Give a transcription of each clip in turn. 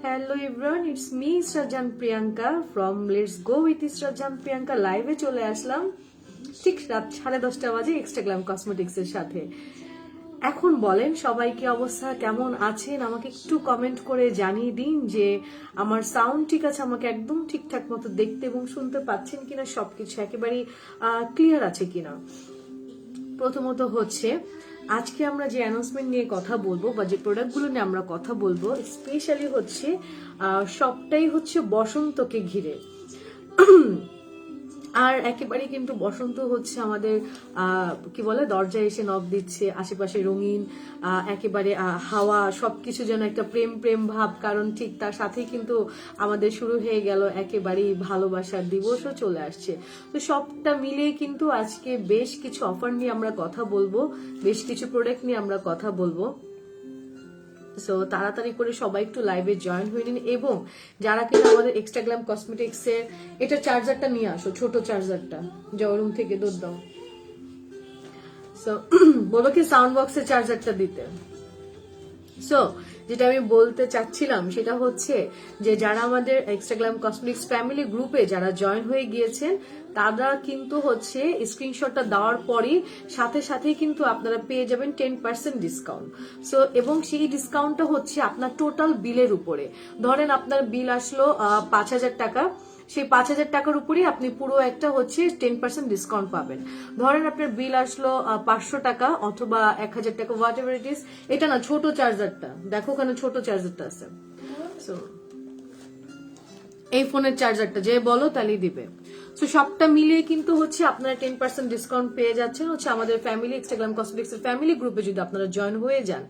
Hello everyone, it's me Israjan Priyanka from Let's Go with Israjan Priyanka live এ চলে আসলাম ঠিক রাত 10:30 বাজে এক্সট্রাগ্লাম cosmetics এর সাথে। এখন বলেন সবাই কি অবস্থা, কেমন আছেন? আমাকে একটু কমেন্ট করে জানিয়ে দিন যে আমার সাউন্ড ঠিক আছে, আমাকে একদম ঠিকঠাক মতো দেখতে এবং শুনতে পাচ্ছেন কিনা, সবকিছু একেবারে ক্লিয়ার আছে কিনা। প্রথমত হচ্ছে আজকে আমরা যে অ্যানাউন্সমেন্ট নিয়ে কথা বলবো বা যে প্রোডাক্টগুলো নিয়ে আমরা কথা বলবো স্পেশালি হচ্ছে সবটাই হচ্ছে বসন্তকে ঘিরে। আর একেবারে কিন্তু বসন্ত হচ্ছে আমাদের কি বলে দরজায় এসে নক দিচ্ছে, আশেপাশে রঙিন একেবারে হাওয়া সবকিছু যেন একটা প্রেম প্রেম ভাব, কারণ ঠিক তার সাথেই কিন্তু আমাদের শুরু হয়ে গেল একেবারেই ভালোবাসার দিবসও চলে আসছে। তো সবটা মিলিয়ে কিন্তু আজকে বেশ কিছু অফার নিয়ে আমরা কথা বলবো, বেশ কিছু প্রোডাক্ট নিয়ে আমরা কথা বলবো। সো তাড়াতাড়ি করে সবাই একটু লাইভে জয়েন হয়ে নিন, এবং যারা কিনা আমাদের এক্সট্রাগ্লাম কসমেটিক্স এর এটা চার্জারটা নিয়ে আসো, ছোট চার্জারটা জয়রুম থেকে দুধ দাও। সো বলো কি সাউন্ড বক্সের চার্জারটা দিতে। সো যেটা আমি বলতে চাচ্ছিলাম সেটা হচ্ছে যে যারা আমাদের এক্সট্রাগ্লাম কসমেটিক্স ফ্যামিলি গ্রুপে যারা জয়েন হয়ে গিয়েছেন তারা কিন্তু হচ্ছে স্ক্রিনশটটা দেওয়ার পরই সাথে সাথেই কিন্তু আপনারা পেয়ে যাবেন 10% ডিসকাউন্ট। সো এবং সেই ডিসকাউন্টটা হচ্ছে আপনার টোটাল বিলের উপরে। ধরেন আপনার বিল আসলো 5,000 টাকা, সেই 5,000 টাকার উপরেই আপনি পুরো একটা হচ্ছে 10% ডিসকাউন্ট পাবেন। ধরেন আপনার বিল আসলো 500 টাকা অথবা 1,000 টাকা, হোয়াট এভার ইট ইজ। এটা না ছোট চার্জারটা, দেখো ওখানে ছোট চার্জারটা আছে। সো এই ফোনের চার্জারটা যে বলো তাহলেই দিবে। সো সবটা মিলিয়ে কিন্তু হচ্ছে আপনারা 10% ডিসকাউন্ট পেয়ে যাচ্ছেন হচ্ছে আমাদের ফ্যামিলি এক্সট্রাগ্লাম কসমেটিক্স এর ফ্যামিলি গ্রুপে যদি আপনারা জয়েন হয়ে যান।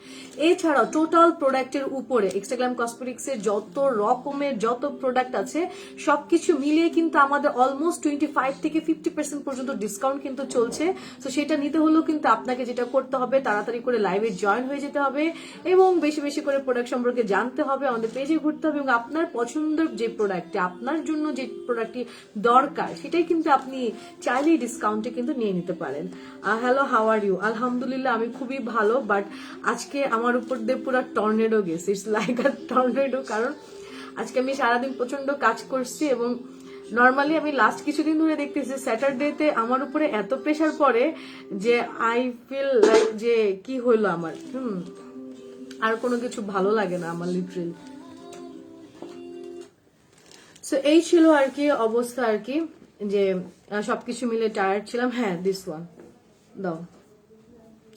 এছাড়াও টোটাল প্রোডাক্টের উপরে এক্সট্রাগ্লাম কসমেটিক্স এর যত রকমের যত প্রোডাক্ট আছে সবকিছু মিলিয়ে কিন্তু আমাদের অলমোস্ট 25 থেকে 50% পর্যন্ত ডিসকাউন্ট কিন্তু চলছে। তো সেটা নিতে হলেও কিন্তু আপনাকে যেটা করতে হবে তাড়াতাড়ি করে লাইভে জয়েন হয়ে যেতে হবে এবং বেশি বেশি করে প্রোডাক্ট সম্পর্কে জানতে হবে, আমাদের পেজে ঘুরতে হবে এবং আপনার পছন্দের যে প্রোডাক্টটি আপনার জন্য যে প্রোডাক্টটি দরকার সেটাই কিন্তু আপনি চাইলেই ডিসকাউন্টে কিন্তু নিয়ে নিতে পারেন। Hello, how are you? আলহামদুলিল্লাহ আমি খুবই ভালো, বাট আজকে আমার উপর দিয়ে পুরো টর্নেডো গেছে, ইটস লাইক আ টর্নেডো। কারণ আজকে আমি সারাদিন প্রচন্ড কাজ করছি এবং নর্মালি আমি লাস্ট কিছুদিন ধরে দেখতেছি স্যাটারডেতে আমার উপরে এত প্রেশার পড়ে যে আই ফিল লাইক যে কি হইলো আমার, আর কোনো কিছু ভালো লাগে না আমার লিটারেলি। সো এই ছিল আর কি অবস্থা আর কি, যে সবকিছু মিলে টায়ার্ড ছিলাম। হ্যাঁ, দিস ওয়ান দাও,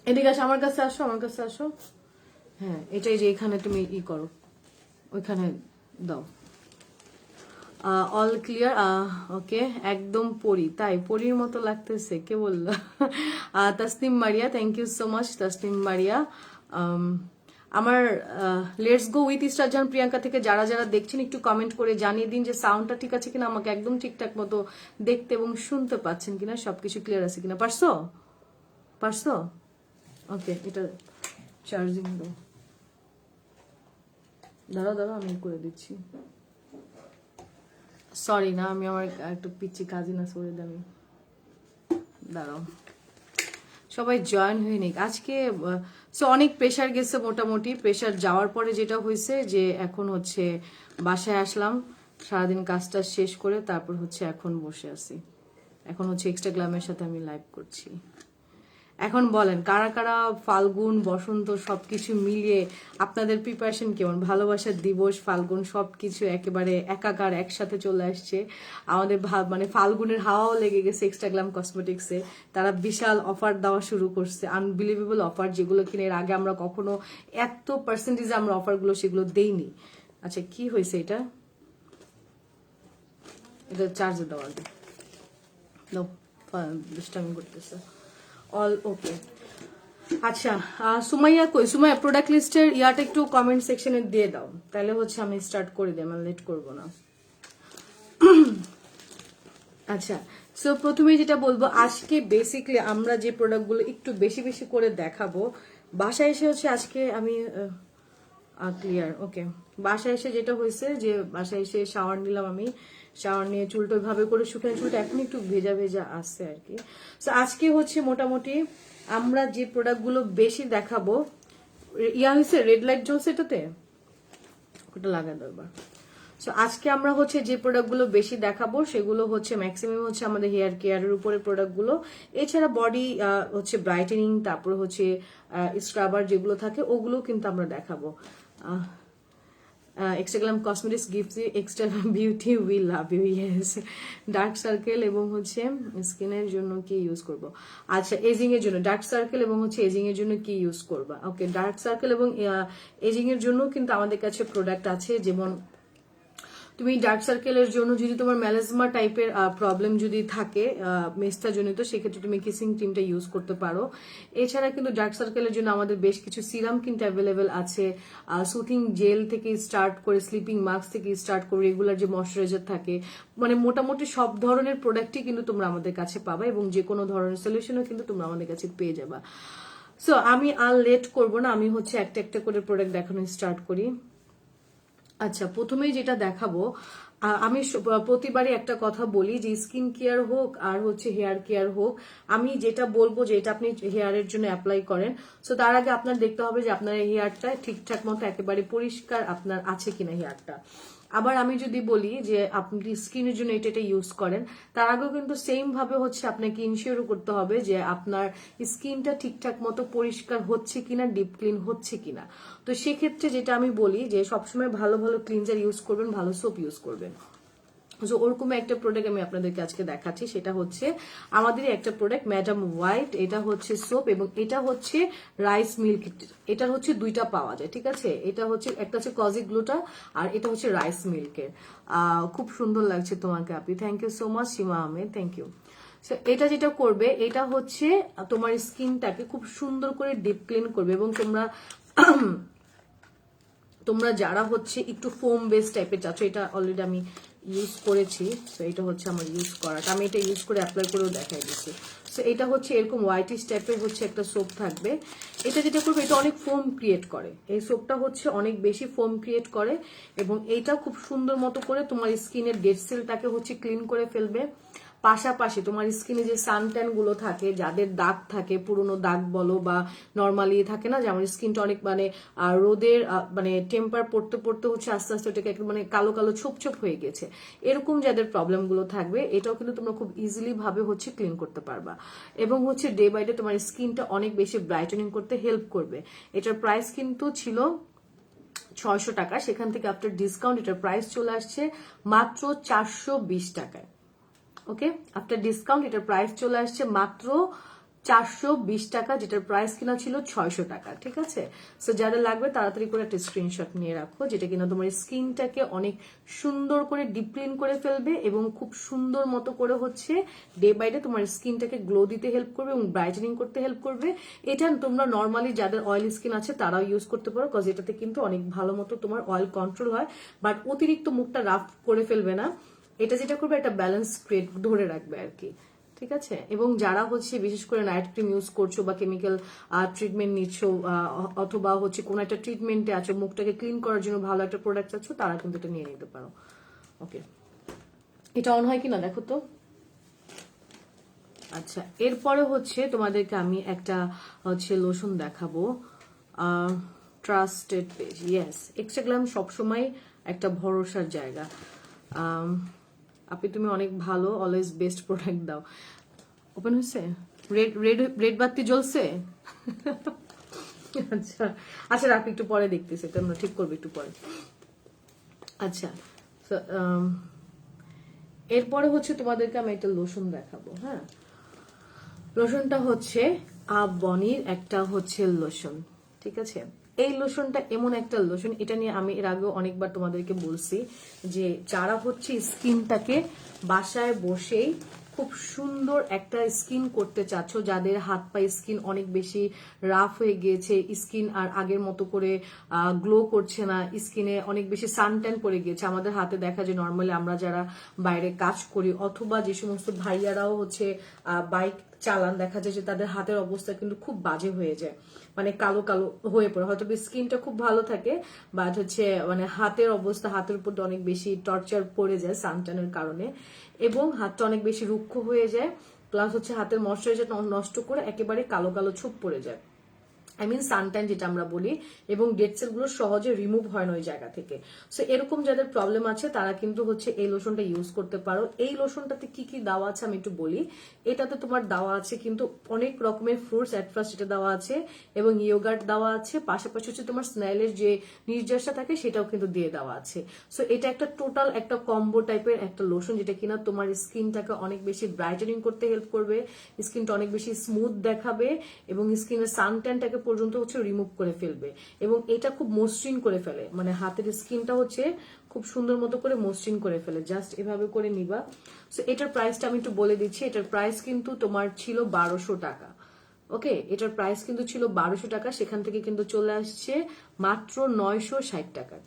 এদিকে আসো, আমার কাছে আসো, আমার কাছে আসো। হ্যাঁ, এটাই যে এখানে তুমি ই করো, ওইখানে দাও। অল ক্লিয়ার, ওকে, একদম পরি, তাই পরির মতো লাগতেছে, কে বললো? Tasnim Maria, thank you so much Tasnim Maria. আমার লেটস গো উইথ ইসরাজান প্রিয়াঙ্কা থেকে যারা যারা দেখছেন একটু কমেন্ট করে জানিয়ে দিন যে সাউন্ডটা ঠিক আছে কিনা, আমাকে একদম ঠিকঠাক মতো দেখতে এবং শুনতে পাচ্ছেন কিনা, সবকিছু ক্লিয়ার আছে কিনা। পারছো পারছো? ওকে, এটা চার্জিং দাও, দাঁড়াও দাঁড়াও আমি করে দিচ্ছি। সরি না, আমি আমার একটু পিচ্ছি কাজই না সরে দামি, দাঁড়াও। সবাই জয়েন হয়ে নিক আজকে। সো অনেক প্রেশার গেছে, মোটামুটি প্রেশার যাওয়ার পরে যেটা হয়েছে যে এখন হচ্ছে বাসায় আসলাম, সারাদিন কাজটা শেষ করে তারপর হচ্ছে এখন বসে আছি, এখন হচ্ছে এক্সট্রাগ্লামের সাথে আমি লাইভ করছি। এখন বলেন কারা কারা ফাল্গুন বসন্ত সবকিছু মিলিয়ে আপনাদের প্রিপারেশন কেমন? ভালোবাসার দিবস, ফাল্গুন সবকিছু একেবারে একাকার একসাথে চলে আসছে। আমাদের মানে ফাল্গুনের হাওয়াও লেগে গেছে এক্সট্রাগ্লাম কসমেটিক্সে। তারা বিশাল অফার দেওয়া শুরু করছে, আনবিলিভেবল অফার, যেগুলো কিনে এর আগে আমরা কখনো এত পার্সেন্টেজে আমরা অফারগুলো সেগুলো দেইনি। আচ্ছা, কি হয়েছে এটা? এটা চার্জে দেওয়া আগে দাও, দুষ্টামি করতেছে। অল ওকে। আচ্ছা, সুমাইয়া কই? সুমাইয়া প্রোডাক্ট লিস্টের ইয়াটা একটু কমেন্ট সেকশনে দিয়ে দাও, তাহলে হচ্ছে আমি স্টার্ট করে দিই, আমি লেট করবো না। আচ্ছা, সো প্রথমে যেটা বলবো আজকে বেসিকলি আমরা যে প্রোডাক্টগুলো একটু বেশি বেশি করে দেখাবো, বাসায় এসে হচ্ছে আজকে আমি ক্লিয়ার ওকে। বাসায় এসে যেটা হয়েছে যে বাসায় এসে শাওয়ার নিলাম, আমি শাওয়ার নিয়ে চুলটা ওইভাবে করে শুকানো, চুলটা এখন একটু ভেজা ভেজা আসছে আর কি। সো আজকে হচ্ছে মোটামুটি আমরা যে প্রোডাক্টগুলো বেশি দেখাবো, ইয়া হয়েছে রেড লাইট জ্বলছে এটাতে, ওটা লাগাই দাও এবার। সো আজকে আমরা হচ্ছে যে প্রোডাক্টগুলো বেশি দেখাবো সেগুলো হচ্ছে ম্যাক্সিমাম হচ্ছে আমাদের হেয়ার কেয়ারের উপরে প্রোডাক্টগুলো। এছাড়া বডি হচ্ছে ব্রাইটেনিং, তারপর হচ্ছে স্ক্রাবার যেগুলো থাকে ওগুলো কিন্তু আমরা দেখাবো। Extraglam cosmetics gives you extra beauty, we love you. Yes. Dark circle এবং হচ্ছে স্কিনের জন্য কি ইউজ করব? আচ্ছা, এজিং এর জন্য ডার্ক সার্কেল এবং হচ্ছে এজিং এর জন্য কি ইউজ করবা? ওকে, ডার্ক সার্কেল এবং এজিং এর জন্য কিন্তু আমাদের কাছে প্রোডাক্ট আছে। যেমন তুমি ডার্ক সার্কেলের জন্য যদি তোমার ম্যালাজমা টাইপের প্রবলেম যদি থাকে মেস্তা জনিত, সেক্ষেত্রে তুমি কিসিং ক্রিমটা ইউজ করতে পারো। এছাড়া কিন্তু ডার্ক সার্কেলের জন্য আমাদের বেশ কিছু সিরাম কিন্তু অ্যাভেলেবেল আছে। সুথিং জেল থেকে স্টার্ট করে স্লিপিং মাস্ক থেকে স্টার্ট করে রেগুলার যে ময়শ্চারাইজার থাকে, মানে মোটামুটি সব ধরনের প্রোডাক্টই কিন্তু তোমরা আমাদের কাছে পাবা এবং যে কোনো ধরনের সলিউশনও কিন্তু তোমরা আমাদের কাছে পেয়ে যাবা। সো আমি আর লেট করবো না, আমি হচ্ছে একটা একটা করে প্রোডাক্ট দেখানো স্টার্ট করি। আচ্ছা, প্রথমেই যেটা দেখাবো, আমি প্রতিবারই একটা কথা বলি যে স্কিন কেয়ার হোক আর হচ্ছে হেয়ার কেয়ার হোক, আমি যেটা বলবো যে এটা আপনি হেয়ারের জন্য অ্যাপ্লাই করেন, সো তার আগে আপনার দেখতে হবে যে আপনার হেয়ারটা ঠিকঠাক মতো একেবারে পরিষ্কার আপনার আছে কিনা হেয়ারটা। আবার আমি যদি বলি যে আপনি স্কিনের জন্য এটা এটা ইউজ করেন, তার আগেও কিন্তু সেম ভাবে হচ্ছে আপনাকে ইনশিওর করতে হবে যে আপনার স্কিনটা ঠিকঠাক মতো পরিষ্কার হচ্ছে কিনা, ডিপ ক্লিন হচ্ছে কিনা। তো সেক্ষেত্রে যেটা আমি বলি যে সবসময় ভালো ভালো ক্লিনজার ইউজ করবেন, ভালো সোপ ইউজ করবেন। ওরকম একটা প্রোডাক্ট আমি আপনাদেরকে আজকে দেখাচ্ছি, সেটা হচ্ছে আমাদের একটা প্রোডাক্ট ম্যাডাম হোয়াইট। এটা হচ্ছে সোপ এবং এটা হচ্ছে রাইস মিল্ক। এটা হচ্ছে দুইটা পাওয়া যায়, ঠিক আছে? এটা হচ্ছে একটা হচ্ছে কজি গ্লুটা আর এটা হচ্ছে রাইস মিল্কের। খুব সুন্দর লাগছে তোমাকে আপনি, thank you so much Seema Ahmed, thank you. এটা যেটা করবে, এটা হচ্ছে তোমার স্কিনটাকে খুব সুন্দর করে ডিপ ক্লিন করবে এবং তোমরা যারা হচ্ছে একটু ফোম বেস টাইপের চাচ্ছ, এটা অলরেডি আমি ইউজ করেছি। সো এটা হচ্ছে আমার ইউজ করাটা, আমি এটা ইউজ করে অ্যাপ্লাই করেও দেখাই দিচ্ছি। সো এটা হচ্ছে এরকম হোয়াইটিশ টাইপের হচ্ছে একটা সোপ থাকবে। এটা যেটা করবে, এটা অনেক ফোম ক্রিয়েট করে, এই সোপটা হচ্ছে অনেক বেশি ফোম ক্রিয়েট করে এবং এইটা খুব সুন্দর মতো করে তোমার স্কিনের ডেড সেলটাকে হচ্ছে ক্লিন করে ফেলবে। পাশাপাশি তোমার স্কিনে যে সানট্যান গুলো থাকে, যাদের দাগ থাকে, পুরোনো দাগ বলো বা নর্মালি থাকে না যে আমার স্কিনটা অনেক মানে রোদের মানে টেম্পার পড়তে পড়তে হচ্ছে আস্তে আস্তে ওটাকে মানে কালো কালো ছোপ ছোপ হয়ে গেছে, এরকম যাদের প্রবলেম গুলো থাকবে, এটাও কিন্তু তোমরা খুব ইজিলি ভাবে হচ্ছে ক্লিন করতে পারবা এবং হচ্ছে ডে বাই ডে তোমার স্কিনটা অনেক বেশি ব্রাইটেনিং করতে হেল্প করবে। এটার প্রাইস কিন্তু ছিল 600 টাকা, সেখান থেকে আফটার ডিসকাউন্ট এটার প্রাইস চলে আসছে মাত্র 420 টাকায়। ওকে, আফটার ডিসকাউন্ট এটার প্রাইস চলে আসছে মাত্র 420 টাকা, যেটার প্রাইস কিনা ছিল 600 টাকা, ঠিক আছে? সো যারা লাগবে তাড়াতাড়ি করে একটা স্ক্রিনশট নিয়ে রাখো, যেটা কিনা তোমার স্কিনটাকে অনেক সুন্দর করে ডিপ ক্লিন করে ফেলবে এবং খুব সুন্দর মতো করে হচ্ছে ডে বাই ডে তোমার স্কিনটাকে গ্লো দিতে হেল্প করবে এবং ব্রাইটেনিং করতে হেল্প করবে। এটা তোমরা নর্মালি যাদের অয়েল স্কিন আছে তারাও ইউজ করতে পারো, কজ এটাতে কিন্তু অনেক ভালো মতো তোমার অয়েল কন্ট্রোল হয়, বাট অতিরিক্ত মুখটা রাফ করে ফেলবে না। এটা যেটা করবে, একটা ব্যালেন্স ক্রিয়েট ধরে রাখবে আর কি, ঠিক আছে? এবং যারা হচ্ছে বিশেষ করে নাইট ক্রিম ইউজ করছো বা কেমিক্যাল ট্রিটমেন্ট নিচ্ছ অথবা হচ্ছে কোনো একটা ট্রিটমেন্টে আছো, মুখটাকে ক্লিন করার জন্য ভালো একটা প্রোডাক্ট চাচ্ছ, তারা কিন্তু এটা নিয়ে নিতে পারো। ওকে, এটা অন হয় কিনা দেখো তো। আচ্ছা, এরপরে হচ্ছে তোমাদেরকে আমি একটা হচ্ছে লোশন দেখাবো, ট্রাস্টেড পেজ। ইয়েস, এক্সট্রাগ্লাম সবসময় একটা ভরসার জায়গা। আপনি তুমি অনেক ভালো, অলওয়েজ বেস্ট প্রোডাক্ট দাও। ওপেন হয়েছে, রেড রেড রেড বাতি জ্বলছে। আচ্ছা আচ্ছা, রাখ, একটু পরে দেখতেছি, এটা আমরা ঠিক করবো একটু পরে। আচ্ছা, এরপরে হচ্ছে তোমাদেরকে আমি একটা লোশন দেখাবো। হ্যাঁ, লোশনটা হচ্ছে বনির একটা হচ্ছে লোশন, ঠিক আছে? এই লোশনটা এমন একটা লোশন, এটা নিয়ে আমি এর আগেও অনেকবার তোমাদেরকে বলছি যে যারা হচ্ছে স্কিনটাকে বাসায় বসেই খুব সুন্দর একটা স্কিন করতে চাচ্ছ, যাদের হাত পা স্কিন অনেক বেশি রাফ হয়ে গিয়েছে, স্কিন আর আগের মতো করে গ্লো করছে না, স্কিনে অনেক বেশি সানট্যান পড়ে গিয়েছে। আমাদের হাতে দেখা যায় নর্মালি আমরা যারা বাইরে কাজ করি অথবা যে সমস্ত ভাইয়ারাও হচ্ছে বাইক চালান, দেখা যায় যে তাদের হাতের অবস্থা কিন্তু খুব বাজে হয়ে যায়, মানে কালো কালো হয়ে পড়ে। হয়তো স্কিনটা খুব ভালো থাকে, বাট হচ্ছে মানে হাতের অবস্থা, হাতের উপর অনেক বেশি টর্চার পড়ে যায় সানট্যানের কারণে এবং হাতটা অনেক বেশি রুক্ষ হয়ে যায়, প্লাস হচ্ছে হাতের ময়শ্চারাইজার নষ্ট করে একেবারে কালো কালো ছোপ পড়ে যায়। আই মিন সানট্যান যেটা আমরা বলি, এবং ডেড সেল গুলো সহজে রিমুভ হয় না ওই জায়গা থেকে। সো এরকম যাদের প্রবলেম আছে তারা কিন্তু হচ্ছে এই লোশনটা ইউজ করতে পারো। এই লোশনটাতে কি কি দেওয়া আছে আমি একটু বলি। এটাতে তোমার দেওয়া আছে কিন্তু অনেক রকমের ফ্রুটস এট ফার্স্ট এটা দেওয়া আছে, এবং ইয়োগার্ট দেওয়া আছে, পাশাপাশি হচ্ছে তোমার স্নেলের যে নির্যাসটা থাকে সেটাও কিন্তু দিয়ে দেওয়া আছে। সো এটা একটা টোটাল একটা কম্বো টাইপের একটা লোশন, যেটা কিনা তোমার স্কিনটাকে অনেক বেশি ব্রাইটেনিং করতে হেল্প করবে, স্কিনটা অনেক বেশি স্মুথ দেখাবে, এবং স্কিনের সানট্যানটাকে পর্যন্ত হচ্ছে রিমুভ করে ফেলবে, এবং এটা খুব মসৃণ করে ফেলে, মানে হাতের স্কিনটা হচ্ছে খুব সুন্দর মতো করে মসৃণ করে ফেলে। জাস্ট এভাবে করে নিবা। সো এটার প্রাইসটা আমি একটু বলে দিচ্ছি। এটার প্রাইস কিন্তু তোমার ছিল 1200 টাকা। ওকে, এটার প্রাইস কিন্তু ছিল 1200 টাকা, সেখান থেকে কিন্তু চলে আসছে মাত্র 960 টাকা।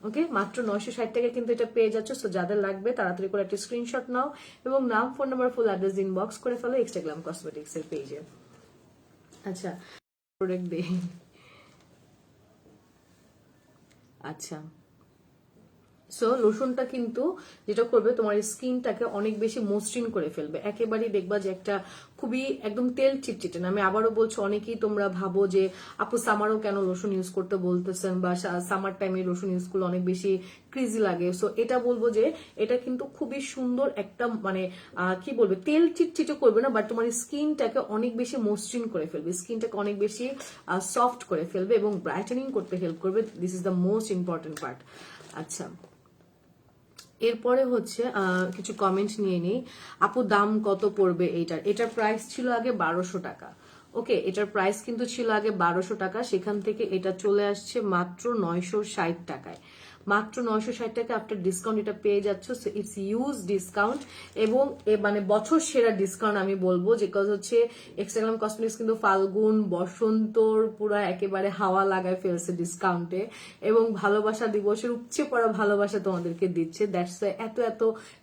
ওকে, মাত্র 960 টাকায় কিন্তু এটা পেয়ে যাচ্ছ। সো যাদের লাগবে তাড়াতাড়ি করে একটা স্ক্রিনশট নাও, এবং নাম, phone number, full address inbox করে ফেলো এক্সট্রা গ্ল্যাম কসমেটিক্স এর পেজে। আচ্ছা, প্রোডাক্ট দে। আচ্ছা, সো লোশনটা কিন্তু যেটা করবে তোমার স্কিনটাকে অনেক বেশি মসৃণ করে ফেলবে। একেবারেই দেখবা যে একটা খুবই একদম তেল চিটচিটে না। আমি আবারও বলছি, অনেকেই তোমরা ভাবো যে আপু সামারও কেন লোশন ইউজ করতে বলতেছেন, বা সামার টাইমে লোশন ইউজ করলে অনেক বেশি ক্রিজি লাগে। সো এটা বলবো যে এটা কিন্তু খুবই সুন্দর একটা মানে কি বলবে, তেল চিটচিটে করবে না, বাট তোমার স্কিনটাকে অনেক বেশি মসৃণ করে ফেলবে, স্কিনটাকে অনেক বেশি সফট করে ফেলবে, এবং ব্রাইটেনিং করতে হেল্প করবে। This is the most important part. আচ্ছা, এরপরে হচ্ছে কিছু কমেন্ট নিয়ে নিই। আপু দাম কত পড়বে এইটার? এটার প্রাইস ছিল আগে 1200 টাকা। ওকে, এটার প্রাইস কিন্তু ছিল আগে 1200 টাকা, সেখান থেকে এটা চলে আসছে মাত্র 960 টাকায়। মাত্র 960 টাকা আফটার ডিসকাউন্ট এটা পেয়ে যাচ্ছ। ইটস ইউজ ডিসকাউন্ট, এবং মানে বছর সেরা ডিসকাউন্ট আমি বলবো, যে কজ হচ্ছে এক্সট্রাগ্রাম কসমেটিক্স কিন্তু ফাল্গুন বসন্তর পুরো একেবারে হাওয়া লাগায় ফেলছে ডিসকাউন্টে, এবং ভালোবাসা দিবসের উপচে পড়া ভালোবাসা তোমাদেরকে দিচ্ছে। দ্যাটস এত এত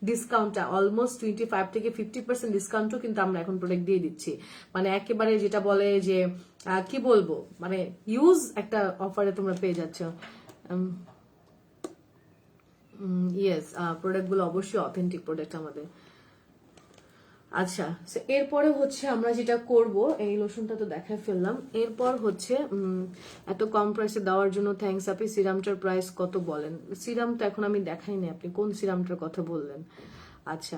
ডিসকাউন্টটা অলমোস্ট 25 থেকে 50% ডিসকাউন্টও কিন্তু আমরা এখন প্রোডাক্ট দিয়ে দিচ্ছি। মানে একেবারে যেটা বলে যে কি বলবো, মানে ইউজ একটা অফারে তোমরা পেয়ে যাচ্ছ। ইয়েস, প্রোডাক্টগুলো অবশ্যই অথেন্টিক প্রোডাক্ট আমাদের। আচ্ছা, এরপরে হচ্ছে আমরা যেটা করব, এই লোশনটা তো দেখায় ফেললাম। এরপর হচ্ছে এত কম প্রাইসে দেওয়ার জন্য থ্যাঙ্কস আপনি। সিরামটার প্রাইস কত বলেন? সিরাম তো এখন আমি দেখাইনি, আপনি কোন সিরামটার কথা বললেন? আচ্ছা,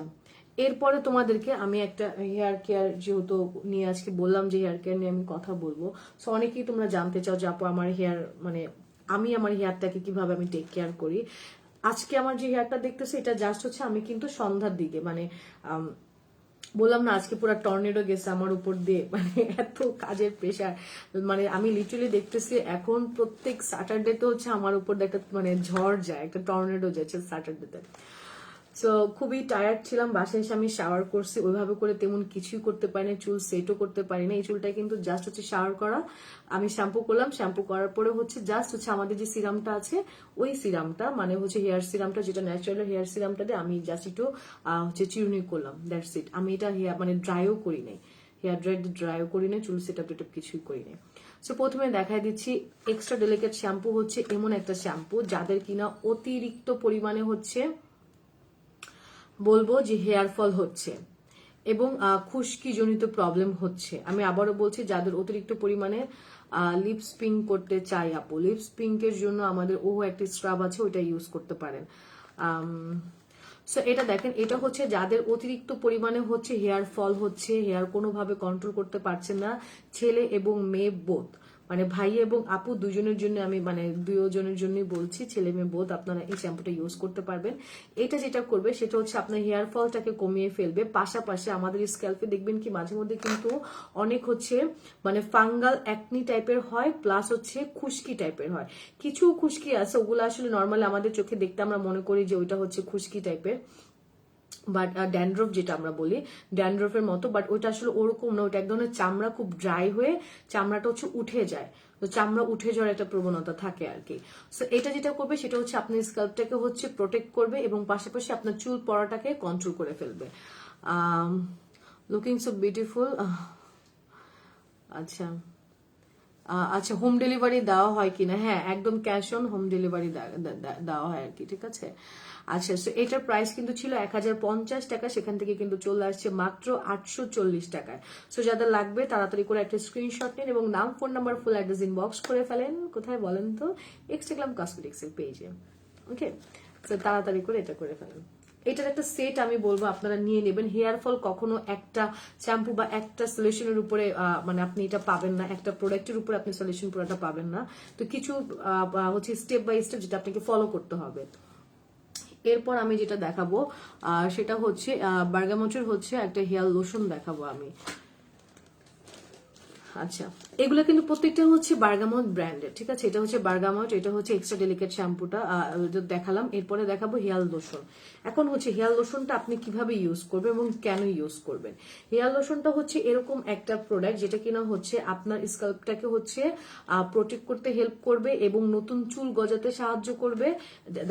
এরপরে তোমাদেরকে আমি একটা হেয়ার কেয়ার যেহেতু নিয়ে আজকে বললাম যে হেয়ার কেয়ার নিয়ে আমি কথা বলবো। সো অনেকেই তোমরা জানতে চাও যে আপু আমার হেয়ার মানে আমি আমার হেয়ারটাকে কিভাবে আমি টেক কেয়ার করি। আজকে আমার যে হেয়ারটা দেখতেছে এটা জাস্ট হচ্ছে আমি কিন্তু সন্ধ্যার দিকে মানে বললাম না আজকে পুরো টর্নেডো গেছে আমার উপর দিয়ে, মানে এত কাজের প্রেশার, মানে আমি লিটারালি দেখতেছি এখন প্রত্যেক স্যাটারডে তো হচ্ছে আমার উপর একটা মানে ঝড় যায়, একটা টর্নেডো যাচ্ছে স্যাটারডেতে। সো খুবই টায়ার্ড ছিলাম, বাসায় এসে আমি শাওয়ার করছি, ওইভাবে করে তেমন কিছুই করতে পারি না, চুল সেটও করতে পারি না। এই চুলটা কিন্তু জাস্ট হচ্ছে শাওয়ার করা, আমি শ্যাম্পু করলাম, শ্যাম্পু করার পরে হচ্ছে জাস্ট হচ্ছে আমাদের যে সিরামটা আছে ওই সিরামটা মানে হচ্ছে হেয়ার সিরামটা, যেটা ন্যাচারাল হেয়ার সিরামটা দিয়ে আমি জাস্ট একটু হচ্ছে চিরুনি করলাম, দ্যাটস ইট। আমি এটা হেয়ার মানে ড্রাইও করি নাই, হেয়ার ড্রাইও করি নাই, চুল সেট আপ টেটআপ কিছুই করি নাই। সো প্রথমে দেখাই দিচ্ছি, এক্সট্রা ডেলিকেট শ্যাম্পু হচ্ছে এমন একটা শ্যাম্পু যাদের কিনা অতিরিক্ত পরিমাণে হচ্ছে বলবো যে হেয়ার ফল হচ্ছে এবং খুশকি জনিত প্রবলেম হচ্ছে। আমি আবারও বলছি, যাদের অতিরিক্ত পরিমাণে লিপস পিঙ্ক করতে চাই আপু, লিপস পিঙ্কের জন্য আমাদের একটা স্ক্রাব আছে, ওইটা ইউজ করতে পারেন। সো এটা দেখেন, এটা হচ্ছে যাদের অতিরিক্ত পরিমাণে হচ্ছে হেয়ার ফল হচ্ছে, হেয়ার কোনোভাবে কন্ট্রোল করতে পারছে না, ছেলে এবং মেয়ে বোথ, মানে ভাই এবং আপু দুজনের জন্য আমি মানে দুজনের জন্যই বলছি, ছেলে মেয়ে বোধ আপনারা এই শ্যাম্পুটা ইউজ করতে পারবেন। এটা যেটা করবে সেটা হচ্ছে আপনার হেয়ার ফলটাকে কমিয়ে ফেলবে, পাশাপাশি আমাদের স্ক্যাল্পে দেখবেন কি মাঝে মধ্যে কিন্তু অনেক হচ্ছে মানে ফাঙ্গাল অ্যাকনি টাইপের হয়, প্লাস হচ্ছে খুশকি টাইপের হয়। কিছু খুশকি আছে ওগুলো আসলে নর্মালি আমাদের চোখে দেখতে আমরা মনে করি যে ওইটা হচ্ছে খুশকি টাইপের, বাট ড্যান্ড্রফ যেটা আমরা বলি ড্যান্ড্রফের মতো, বাট ওইটা আসলে ওরকম না, ওইটা এক ধরনের চামড়া খুব ড্রাই হয়ে চামড়াটা হচ্ছে উঠে যায়, তো চামড়া উঠে যাওয়ার একটা প্রবণতা থাকে আর কি। সো এটা যেটা করবে সেটা হচ্ছে আপনার স্ক্যাল্পটাকে হচ্ছে প্রোটেক্ট করবে এবং পাশাপাশি আপনার চুল পড়াটাকে কন্ট্রোল করে ফেলবে। Looking so beautiful. আচ্ছা, আচ্ছা, হোম ডেলিভারি দেওয়া হয় কিনা? হ্যাঁ, একদম ক্যাশ অন হোম ডেলিভারি দেওয়া হয় আর কি, ঠিক আছে। আচ্ছা, সো এটার প্রাইস কিন্তু ছিল 1050 টাকা, সেখান থেকে কিন্তু চলে আসছে মাত্র 840 টাকায়। সো যাদের লাগবে তাড়াতাড়ি করে একটা স্ক্রিনশট নিন এবং নাম, phone number, full address inbox করে ফেলেন। কোথায় বলেন তো? ইনস্টাগ্রাম কসমেটিক্স এর পেজে। ওকে, সো তাড়াতাড়ি করে এটা করে ফেলেন। এটার একটা সেট আমি বলবো আপনারা নিয়ে নেবেন। হেয়ার ফল কখনো একটা শ্যাম্পু বা একটা সলিউশনের উপরে মানে আপনি এটা পাবেন না, একটা প্রোডাক্টের উপরে আপনি সলিউশন পুরোটা পাবেন না। তো কিছু হচ্ছে স্টেপ বাই স্টেপ যেটা আপনাকে ফলো করতে হবে। এরপর আমি যেটা দেখাবো সেটা হচ্ছে বার্গামোটের হচ্ছে একটা হেয়ার লোশন দেখাবো আমি। আচ্ছা, এগুলো কিন্তু প্রত্যেকটা হচ্ছে বার্গামট ব্র্যান্ডের, ঠিক আছে। এটা হচ্ছে বার্গামট, এটা হচ্ছে এক্সট্রা ডেলিকেট শ্যাম্পুটা দেখালাম। এরপরে দেখাবো হেয়ার লোশন। এখন হচ্ছে হেয়ার লোশনটা আপনি কিভাবে ইউজ করবেন এবং কেন ইউজ করবেন। হেয়ার লোশনটা হচ্ছে এরকম একটা প্রোডাক্ট যেটা কিনা হচ্ছে আপনার স্কাল্পটাকে হচ্ছে প্রোটেক্ট করতে হেল্প করবে এবং নতুন চুল গজাতে সাহায্য করবে।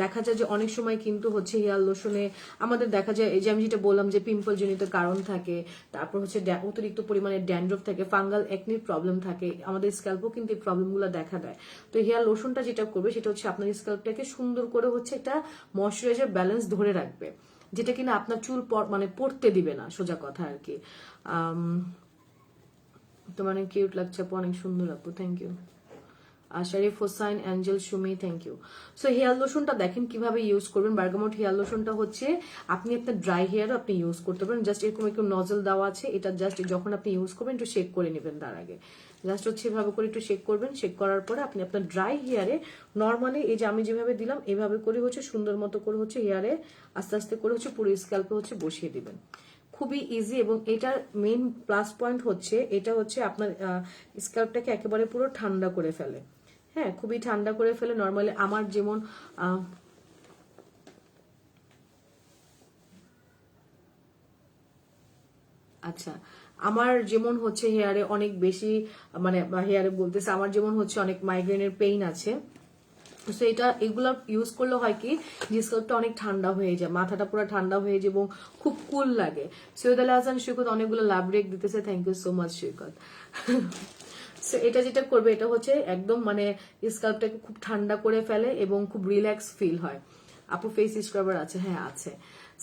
দেখা যায় যে অনেক সময় কিন্তু হচ্ছে হেয়ার লোশনে আমাদের দেখা যায়, এই যে আমি যেটা বললাম যে পিম্পল জনিত কারণ থাকে, তারপর হচ্ছে অতিরিক্ত পরিমাণে ড্যান্ড্রফ থাকে, ফাঙ্গাল একনির প্রবলেম থাকে, আমাদের স্ক্যাল্পও কিন্তু এই প্রবলেমগুলো দেখা দেয়। তো হেয়ার লোশনটা যেটা করবে সেটা হচ্ছে আপনার স্ক্যাল্পটাকে সুন্দর করে হচ্ছে একটা ময়শ্চারাইজার ব্যালেন্স ধরে রাখবে, যেটা কিনা আপনার চুল মানে পড়তে দিবে না, সোজা কথা আর কি। তোমার অনেক কিউট লাগছে আপু, অনেক সুন্দর আপু, thank you. Sharif Hossain, Angel, Sumi, thank you. So hair লোশনটা দেখেন কিভাবে ইউজ করবেন। বার্গামট হেয়ার লোশনটা হচ্ছে আপনি একটা ড্রাই হেয়ারও আপনি ইউজ করতে পারেন। জাস্ট এরকম একটু নজল দেওয়া আছে, এটা জাস্ট যখন আপনি ইউজ করবেন একটু শেক করে নেবেন। তার আগে জাস্ট হচ্ছে এভাবে করে একটু শেক করবেন। শেক করার পরে আপনি আপনার ড্রাই হেয়ারে নর্মালি এই যে আমি যেভাবে দিলাম এভাবে করে হচ্ছে সুন্দর মতো করে হচ্ছে হেয়ারে আস্তে আস্তে করে হচ্ছে পুরো স্ক্যাল্পে হচ্ছে বসিয়ে দিবেন। খুবই ইজি এবং এটার মেইন প্লাস পয়েন্ট হচ্ছে এটা হচ্ছে আপনার স্ক্যাল্পটাকে একেবারে পুরো ঠান্ডা করে ফেলে। হ্যাঁ, খুবই ঠান্ডা করে ফেলে। নর্মালি আমার যেমন আচ্ছা, আমার যেমন হচ্ছে হেয়ারে অনেক বেশি মানে হেয়ারে বলতেছে, আমার যেমন হচ্ছে অনেক মাইগ্রেনের পেইন আছে। তো এটা এগুলো ইউজ করলে হয় কি যে স্কাল্পটা অনেক ঠান্ডা হয়ে যায়, মাথাটা পুরো ঠান্ডা হয়ে যায় এবং খুব কুল লাগে। সৈয়দ আলী হাসান সৈকত অনেকগুলো লাভ ব্রেক দিতেছে, thank you so much Saikat. So এটা যেটা করবে এটা হচ্ছে একদম মানে স্কাল্পটাকে খুব ঠান্ডা করে ফেলে এবং খুব রিল্যাক্স ফিল হয়। আপু ফেস স্ক্রাবার আছে? হ্যাঁ আছে।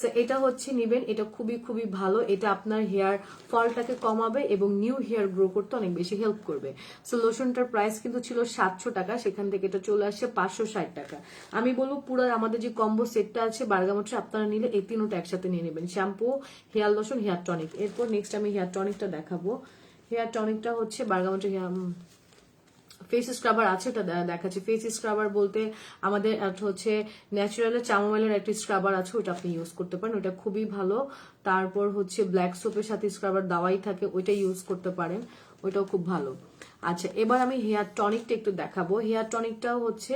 সো এটা হচ্ছে নিবেন, এটা খুবই খুবই ভালো। এটা আপনার হেয়ার ফলটাকে কমাবে এবং নিউ হেয়ার গ্রো করতে অনেক বেশি হেল্প করবে। সো লোশনটার প্রাইস কিন্তু ছিল 700 টাকা, সেখান থেকে এটা চলে আসছে 560 টাকা। আমি বলবো পুরো আমাদের যে কম্বো সেটটা আছে বার্গামোটে আপনারা নিলে এই তিনটা একসাথে নিয়ে নেবেন, shampoo, hair lotion, hair tonic. এরপর নেক্সট আমি হেয়ার টনিকটা দেখাবো। হেয়ার টনিকটা হচ্ছে বার্গামোটে ফেস স্ক্রাবার আছে, ওটা দেখাচ্ছি। ফেস স্ক্রাবার বলতে আমাদের হচ্ছে ন্যাচারালের চামোমাইলের একটি স্ক্রাবার আছে, ওটা আপনি ইউজ করতে পারেন, ওটা খুবই ভালো। তারপর হচ্ছে ব্ল্যাক সোপের সাথে স্ক্রাবার দাওয়াই থাকে, ওইটা ইউজ করতে পারেন, ওইটাও খুব ভালো। আচ্ছা, এবার আমি হেয়ার টনিকটা একটু দেখাবো। হেয়ার টনিকটাও হচ্ছে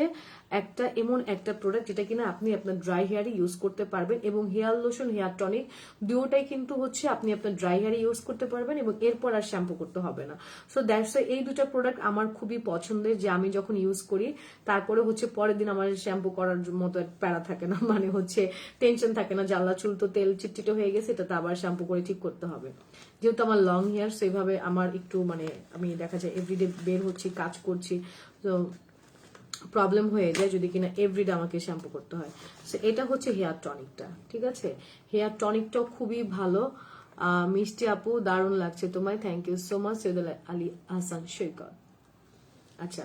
একটা এমন একটা প্রোডাক্ট যেটা কিনা আপনি আপনার ড্রাই হেয়ারে ইউজ করতে পারবেন এবং হেয়ার লোশন, হেয়ার টনিক দুটোটাই কিন্তু হচ্ছে আপনি আপনার ড্রাই হেয়ারে ইউজ করতে পারবেন এবং এরপর আর শ্যাম্পু করতে হবে না। সো দ্যাটস এই দুটো প্রোডাক্ট আমার খুবই পছন্দের, যে আমি যখন ইউজ করি তারপরে হচ্ছে পরের দিন আমার শ্যাম্পু করার মতো প্যারা থাকে না, মানে হচ্ছে টেনশন থাকে না, জ্বালা চুল তো তেল চিটচিটে হয়ে গেছে, এটা তো আবার শ্যাম্পু করে ঠিক করতে হবে। যেহেতু আমার লং হেয়ার সেইভাবে আমার একটু মানে আমি দেখা যায় এভরিডে বের হচ্ছি, কাজ করছি, তো প্রবলেম হয়ে যায় যদি কিনা এভরিডে আমাকে শ্যাম্পু করতে হয়। সো এটা হচ্ছে হেয়ার টনিকটা, ঠিক আছে। হেয়ার টনিকটাও খুবই ভালো। মিষ্টি আপু দারুণ লাগছে তোমায়, thank you so much Syed Ali Hasan Saikat. আচ্ছা,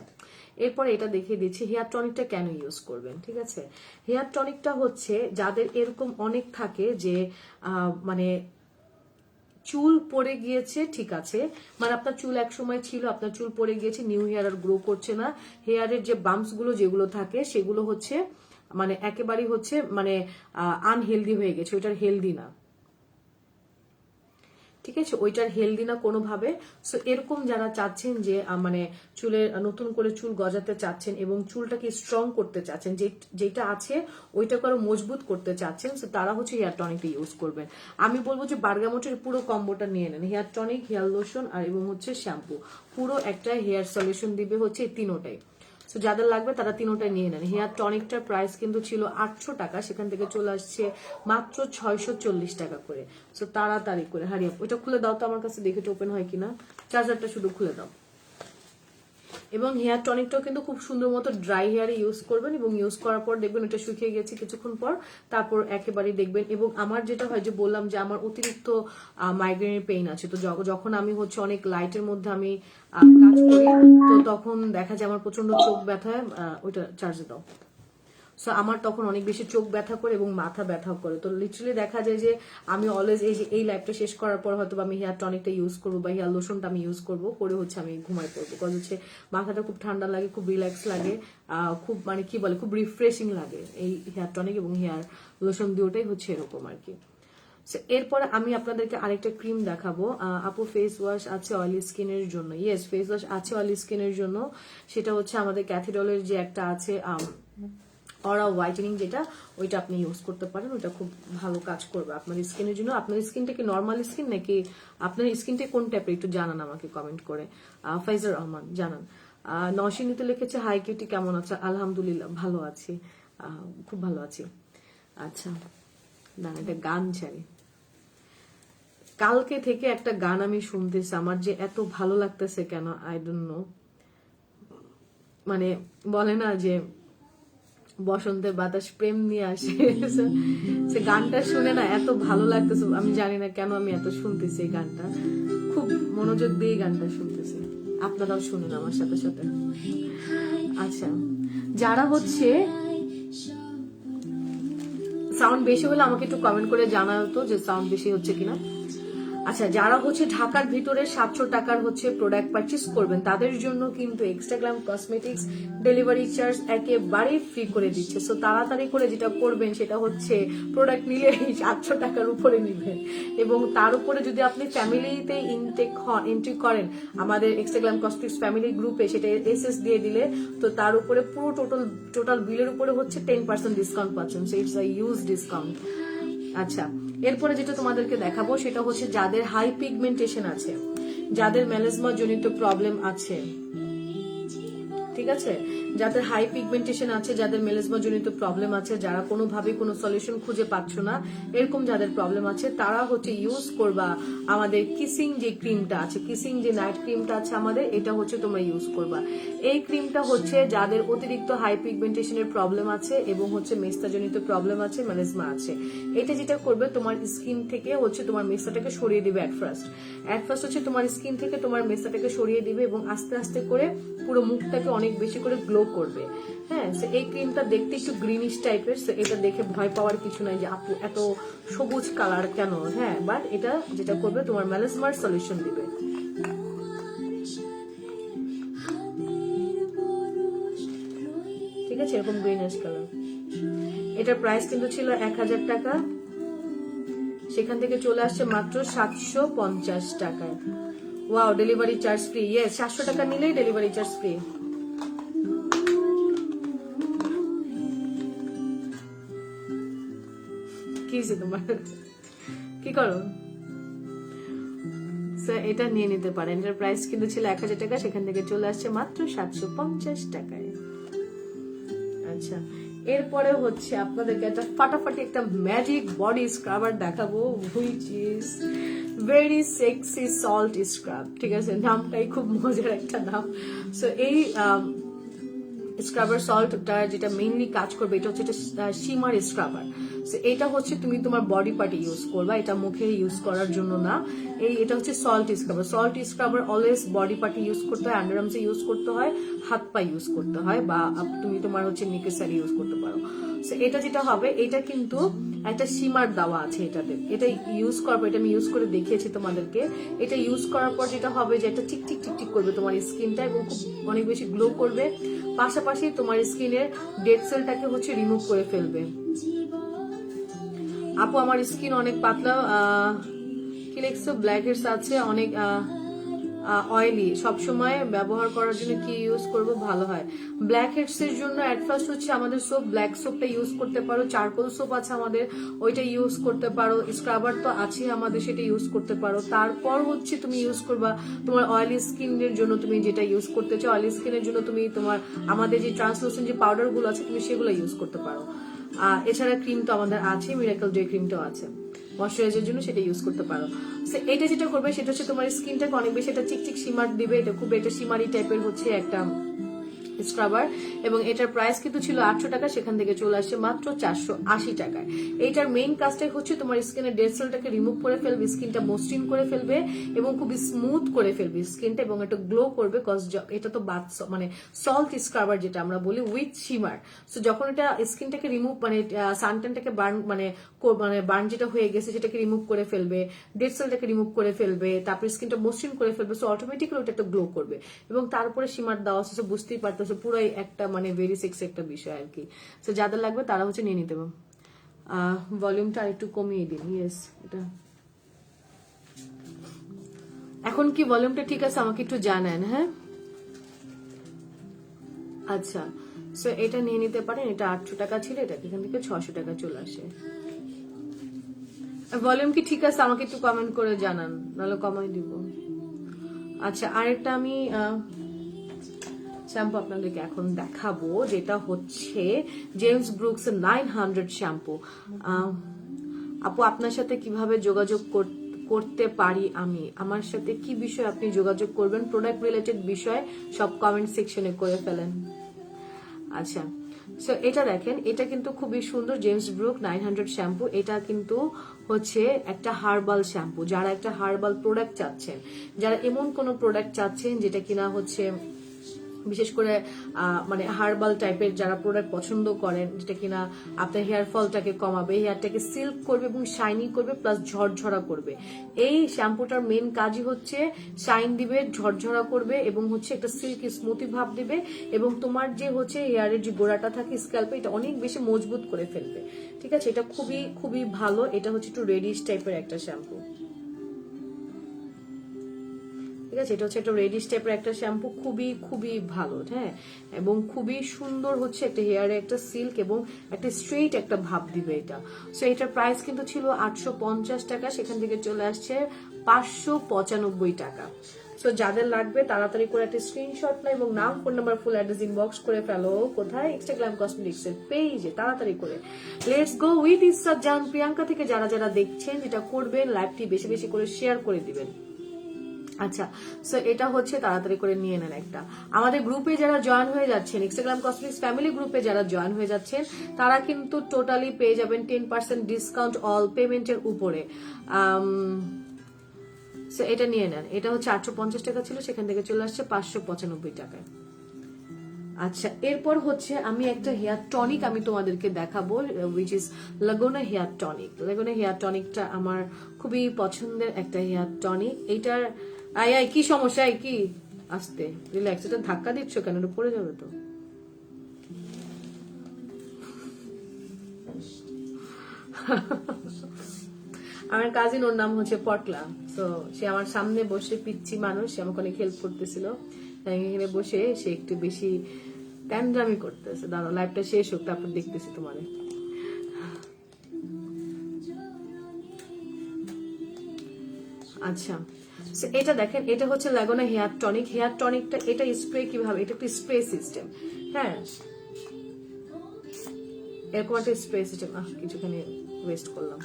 এরপরে এটা দেখিয়ে দিচ্ছি হেয়ার টনিকটা কেন ইউজ করবেন, ঠিক আছে। হেয়ার টনিকটা হচ্ছে যাদের এরকম অনেক থাকে যে মানে চুল পড়ে গিয়েছে, ঠিক আছে, মানে আপনার চুল এক সময় ছিল, আপনার চুল পড়ে গিয়েছে, নিউ হেয়ার আর গ্রো করছে না, হেয়ারের যে বাম্পস গুলো যেগুলো থাকে সেগুলো হচ্ছে মানে একেবারেই হচ্ছে মানে আনহেলদি হয়ে গেছে, ওইটার হেলদি না, ঠিক আছে, ওইটার হেলদি না কোনোভাবে। সো এরকম যারা চাচ্ছেন যে মানে চুলের নতুন করে চুল গজাতে চাচ্ছেন এবং চুলটাকে স্ট্রং করতে চাচ্ছেন, যেটা আছে ওইটাকে আরো মজবুত করতে চাচ্ছেন, সো তারা হচ্ছে হেয়ার টনিকটা ইউজ করবেন। আমি বলবো যে বার্গামোটের পুরো কম্বোটা নিয়ে নেন, হেয়ার টনিক, হেয়ার লোশন আর এবং হচ্ছে শ্যাম্পু, পুরো একটা হেয়ার সলিউশন দিবে হচ্ছে এই তিনোটাই। সো যাদের লাগবে তারা তিনোটা নিয়ে নেন। হেয়ার টনিকটার প্রাইস কিন্তু ছিল 800 টাকা, সেখান থেকে চলে আসছে মাত্র 640 টাকা করে। সো তাড়াতাড়ি করে হারিয়ে ওইটা খুলে দাও তো আমার কাছে, দেখে ওপেন হয় কিনা, চার্জারটা শুধু খুলে দাও। এবং হেয়ার টনিকটাও কিন্তু খুব সুন্দর মতো ড্রাই হেয়ারে ইউজ করবেন, এবং ইউজ করার পর দেখবেন এটা শুকিয়ে গেছে কিছুক্ষণ পর, তারপর একেবারেই দেখবেন। এবং আমার যেটা হয় যে বললাম যে আমার অতিরিক্ত মাইগ্রেনের পেইন আছে, তো যখন আমি হচ্ছে অনেক লাইটের মধ্যে আমি কাজ করি, তো তখন দেখা যায় আমার প্রচন্ড চোখ ব্যথা, ওইটা চার্জে দাও। সো আমার তখন অনেক বেশি চোখ ব্যথা করে এবং মাথা ব্যথা করে। তো লিটারালি দেখা যায় যে আমি অলওয়েজ এই লাইফটা শেষ করার পর হয়তো আমি হেয়ার টনিকটা ইউজ করবো বা হেয়ার লোশনটা আমি ইউজ করবো, করে হচ্ছে আমি ঘুমাই পড়বো। বিকজ হচ্ছে মাথাটা খুব ঠান্ডা লাগে, খুব রিল্যাক্স লাগে, খুব মানে কি বলে খুব রিফ্রেশিং লাগে এই হেয়ার টনিক এবং হেয়ার লোশন দুটোটাই হচ্ছে এরকম আর কি। এরপরে আমি আপনাদেরকে আরেকটা ক্রিম দেখাবো। আপু ফেস ওয়াশ আছে অয়েলি স্কিনের জন্য? ইয়েস, ফেস ওয়াশ আছে অয়েলি স্কিনের জন্য। সেটা হচ্ছে আমাদের ক্যাথিডলের যে একটা আছে অরা হোয়াইটেনিং, যেটা ওইটা আপনি ইউজ করতে পারেন। ওইটা খুব ভালো কাজ করবে আপনার স্কিনের জন্য। আপনার স্কিনটা কি নর্মাল স্কিন নাকি আপনার স্কিনটা কোন টাইপের একটু জানান আমাকে কমেন্ট করে। ফাইজার রহমান জানান। নওশিনীতে লিখেছে হাই কিউটি কেমন আছে? আলহামদুলিল্লাহ ভালো আছি, খুব ভালো আছি। আচ্ছা না, এটা গান চাই। কালকে থেকে একটা গান আমি শুনতেছি, আমার যে এত ভালো লাগতেছে কেন আই ডোন্ট নো। মানে বলে না যে বসন্তের বাতাস প্রেম নিয়ে আসে, সে গানটা শুনে না এত ভালো লাগতেছে, আমি জানি না কেন আমি এত শুনতেছি এই গানটা, খুব মনোযোগ দিয়ে গানটা শুনতেছি। আপনারাও শুনুন আমার সাথে সাথে। আচ্ছা, যারা হচ্ছে সাউন্ড বেশি হলে আমাকে একটু কমেন্ট করে জানাও তো যে সাউন্ড বেশি হচ্ছে কিনা। আচ্ছা, যারা হচ্ছে ঢাকার ভিতরে 700 টাকার হচ্ছে প্রোডাক্ট পারচেস করবেন তাদের জন্য কিন্তু এক্সট্রাগ্রাম কসমেটিক্স ডেলিভারি চার্জ একেবারে ফ্রি করে দিচ্ছে। সো তাড়াতাড়ি করে যেটা করবেন সেটা হচ্ছে প্রোডাক্ট নিলে 700 টাকার উপরে নিবেন, এবং তার উপরে যদি আপনি ফ্যামিলিতে এন্ট্রি করেন আমাদের এক্সট্রাগ্রাম কসমেটিক্স ফ্যামিলি গ্রুপে, সেটা এসএস দিয়ে দিলে তো তার উপরে পুরো টোটাল বিলের উপরে হচ্ছে 10% ডিসকাউন্ট পাচ্ছেন। So it's a huge discount. আচ্ছা, এরপরে যেটা তোমাদেরকে দেখাবো সেটা হচ্ছে যাদের হাই পিগমেন্টেশন আছে, যাদের মেলাজমা জনিত প্রবলেম আছে, ঠিক আছে, যাদের হাই পিগমেন্টেশন আছে, যাদের মেলাজমা জনিত প্রবলেম আছে, যারা কোনোভাবে কোনো সলিউশন খুঁজে পাচ্ছ না, এরকম যাদের প্রবলেম আছে তারা হচ্ছে ইউজ করবা আমাদের কিসিং যে ক্রিমটা আছে, কিসিং যে নাইট ক্রিমটা আছে আমাদের, এটা হচ্ছে তোমরা ইউজ করবা। এই ক্রিমটা হচ্ছে যাদের অতিরিক্ত হাই পিগমেন্টেশনের প্রবলেম আছে এবং হচ্ছে মেস্তাজনিত প্রবলেম আছে, মেলাজমা আছে, এটা যেটা করবে তোমার স্কিন থেকে হচ্ছে তোমার মেস্তাটাকে সরিয়ে দিবে। অ্যাট ফার্স্ট হচ্ছে তোমার স্কিন থেকে তোমার মেস্তাটাকে সরিয়ে দিবে এবং আস্তে আস্তে করে পুরো মুখটাকে অনেক বেশি করে গ্লো করবে। হ্যাঁ, এই ক্রিমটা দেখতে একটু গ্রিনিশ টাইপের, এটা দেখে ভয় পাওয়ার কিছু নাই যে আপু এত সবুজ কালার কেন। হ্যাঁ, বাট এটা যেটা করবে তোমার মেলাজমার সলিউশন দিবে। ঠিক আছে, এরকম গ্রিনিশ কালার। এটার প্রাইস কিন্তু ছিল 1000 টাকা, সেখান থেকে চলে আসছে মাত্র 750 টাকায়। Wow, delivery charge free. Yes, 700 টাকা নিলেই ডেলিভারি চার্জ ফ্রি। কি তোমার কি করো? এটা নিয়ে নিতে পারেন। এটার প্রাইস কিন্তু ছিল 1000 টাকা, সেখান থেকে চলে আসছে মাত্র 750 টাকায়। আচ্ছা, এরপরে হচ্ছে আপনাদেরকে একটা ফাটাফাটি একটা ম্যাজিক বডি স্ক্রাবার দেখাবো, which is very sexy salt scrub. ঠিক আছে, নামটাই খুব মজার একটা নাম। সো এই স্ক্রাবার সল্টটা যেটা মেইনলি কাজ করবে এটা হচ্ছে একটা শিমার স্ক্রাবার। এটা হচ্ছে তুমি তোমার বডি পার্টে ইউজ করবা, এটা মুখে ইউজ করার জন্য না। এটা হচ্ছে salt scrubber. Salt scrubber always body পার্টে ইউজ করতে হয়, আন্ডারআর্মসে ইউজ করতে হয়, হাত পা ইউজ করতে হয়, বা তুমি তোমার হচ্ছে নেকের সাইডে ইউজ করতে পারো। এটা যেটা হবে, এটা কিন্তু একটা শিমার দেওয়া আছে এটাতে। এটা ইউজ করার পর, এটা আমি ইউজ করে দেখিয়েছি তোমাদেরকে, এটা ইউজ করার পর যেটা হবে যে একটা টিকটিক টিকটিক করবে তোমার স্কিনটা এবং খুব অনেক বেশি গ্লো করবে, পাশাপাশি তোমার স্কিনের ডেড সেলটাকে হচ্ছে রিমুভ করে ফেলবে। আপু আমার স্কিন অনেক পাতলা, কি লিখছো, ব্ল্যাক হেডস আছে, অনেক অয়েলি, সবসময় ব্যবহার করার জন্য কি ইউজ করব ভালো হয়? ব্ল্যাক হেডস এর জন্য এট ফার্স্ট হচ্ছে আমাদের সোপ, ব্ল্যাক সোপটা ইউজ করতে পারো, চারকোল সোপ আছে আমাদের, ওইটা ইউজ করতে পারো, স্ক্রাবার তো আছে আমাদের, সেটা ইউজ করতে পারো। তারপর হচ্ছে তুমি ইউজ করবা তোমার অয়েলি স্কিনের জন্য, তুমি যেটা ইউজ করতে চাও অয়েলি স্কিনের জন্য, তুমি তোমার আমাদের যে ট্রান্সলুসেন্ট যে পাউডার গুলো আছে তুমি সেগুলো ইউজ করতে পারো। এছাড়া ক্রিম তো আমাদের আছে, মিরাকল ডে ক্রিমটাও আছে। ময়শ্চারাইজারের জন্য সেটা ইউজ করতে পারো। এটা যেটা করবে সেটা হচ্ছে তোমার স্কিনটাকে অনেক বেশি এটা চিকচিক শিমার দিবে, এটা খুব এটা শিমারি টাইপের হচ্ছে একটা স্ক্রাবার, এবং এটার প্রাইস কিন্তু ছিল 800 টাকা, সেখান থেকে চলে আসছে মাত্র 480 টাকায়। এইটার মেইন কাজটাই হচ্ছে তোমার স্কিনের ডেড সেলটাকে রিমুভ করে ফেলবে, স্কিনটা মসৃণ করে ফেলবে এবং খুবই স্মুথ করে ফেলবে স্কিনটা, এবং একটা গ্লো করবে। কজ এটা তো বাথ মানে সল্ট স্ক্রাবার যেটা আমরা বলি উইথ শিমার। সো যখন এটা স্কিনটাকে রিমুভ মানে সানটেনটাকে বার্ন মানে বার্ন যেটা হয়ে গেছে সেটাকে রিমুভ করে ফেলবে, ডেড সেলটাকে রিমুভ করে ফেলবে, তারপর স্কিনটা মসৃণ করে ফেলবে। সো অটোমেটিক্যালি ওটা একটা গ্লো করবে, এবং তারপরে শিমার দেওয়া আছে। বুঝতেই পারতেছে পুরাই একটা মানে ভেরি সেক্সি একটা বিষয় আর কি। সো যাদের লাগবে তারা হচ্ছে নিয়ে নিতে পারো। ভলিউমটা আরেকটু কমিয়ে দিন। ইয়েস, এটা এখন কি ভলিউমটা ঠিক আছে আমাকে একটু জানান। হ্যাঁ, আচ্ছা। সো এটা নিয়ে নিতে পারেন, এটা 800 টাকা ছিল, এটা এখান থেকে 600 টাকা চলে আসে। ভলিউম কি ঠিক আছে আমাকে একটু কমেন্ট করে জানান, নাহলে কমাই দিব। আচ্ছা, আরেকটা আমি শ্যাম্পু আপনাদেরকে এখন দেখাবো, যেটা হচ্ছে জেমস ব্রুকস 900 শ্যাম্পু। আপু, আপনার সাথে কিভাবে যোগাযোগ করতে পারি আমি? আমার সাথে কি বিষয় আপনি যোগাযোগ করবেন? প্রোডাক্ট রিলেটেড বিষয় সব কমেন্ট সেকশনে করে ফেলেন। আচ্ছা, সো এটা দেখেন, এটা কিন্তু খুবই সুন্দর জেমস ব্রুক 900 শ্যাম্পু। এটা কিন্তু হচ্ছে একটা হার্বাল শ্যাম্পু। যারা একটা হার্বাল প্রোডাক্ট চাচ্ছেন, যারা এমন কোন প্রোডাক্ট চাচ্ছেন যেটা কিনা হচ্ছে বিশেষ করে মানে হার্বাল টাইপের যারা প্রোডাক্ট পছন্দ করেন, যেটা কিনা আপনার হেয়ার ফলটাকে কমাবে, হেয়ারটাকে সিল্ক করবে এবং শাইনি করবে, প্লাস ঝরঝরা করবে। এই শ্যাম্পুটার মেন কাজই হচ্ছে শাইন দিবে, ঝরঝরা করবে এবং হচ্ছে একটা সিল্কি স্মুথি ভাব দিবে, এবং তোমার যে হচ্ছে হেয়ারের যে গোড়াটা থাকে স্ক্যাল্পে, এটা অনেক বেশি মজবুত করে ফেলবে। ঠিক আছে, এটা খুবই খুবই ভালো। এটা হচ্ছে একটু রেডিশ টাইপের একটা শ্যাম্পু। ঠিক আছে, এটা হচ্ছে একটা রেডিশ টাইপের একটা শ্যাম্পু, খুবই খুবই ভালো। হ্যাঁ, এবং খুবই সুন্দর হচ্ছে একটা হেয়ারে একটা সিল্ক এবং একটা স্ট্রেইট একটা ভাব দিবে এটা। সো এটার প্রাইস কিন্তু ছিল 850 টাকা, সেখান থেকে চলে আসছে 595 টাকা। সো যাদের লাগবে তাড়াতাড়ি করে একটা স্ক্রিনশট নাও এবং নাম, phone number, full address inbox করে ফেলো। কোথায়? ইনস্টাগ্রাম কসমেটিক্স এর পেজে তাড়াতাড়ি করে। লেটস গো উইথ ইসরাত জাহান প্রিয়াঙ্কা থেকে যারা যারা দেখছেন, যেটা করবেন লাইভটি বেশি বেশি করে শেয়ার করে দিবেন। আচ্ছা, সো এটা হচ্ছে তাড়াতাড়ি করে নিয়ে নেন একটা। আমাদের গ্রুপে যারা জয়েন হয়ে যাচ্ছেন, ইনস্টাগ্রাম কসমেটিক্স ফ্যামিলি গ্রুপে যারা জয়েন হয়ে যাচ্ছেন, তারা কিন্তু টোটালি পেয়ে যাবেন 10% ডিসকাউন্ট অল পেমেন্টের উপরে। সো এটা নিয়ে নেন। এটা হচ্ছে 850 টাকা ছিল, সেখান থেকে চলে আসছে 595 টাকায়। আচ্ছা, এরপর হচ্ছে আমি একটা হেয়ার টনিক আমি তোমাদেরকে দেখাবো, which is Lagona hair tonic. Lagona hair টনিকটা আমার খুবই পছন্দের একটা হেয়ার টনিক। এইটার কি সমস্যা? কি আস্তে রিল্যাক্স, এটা ধাক্কা দিচ্ছ কেন? এটা পড়ে যাবে তো। আমার কাজিন, ওর নাম হচ্ছে পটলা। তো সে আমার সামনে বসে, পিচ্ছি মানুষ, সে আমাকে অনেক হেল্প করতেছিল। এখানে বসে সে একটু বেশি ট্যান্ড্রামি করতেছে। দাঁড়াও, লাইভটা শেষ হোক, তারপর দেখতেছি তোমারে। আচ্ছা, এটা দেখেন, এটা হচ্ছে লাগোনা হেয়ার টনিক। হেয়ার টনিকটা এটা স্প্রে কিভাবে? এটা একটা স্প্রে সিস্টেম। হ্যাঁ, এরকম একটা স্প্রে সিস্টেম। কিছুখানি ওয়েস্ট করলাম।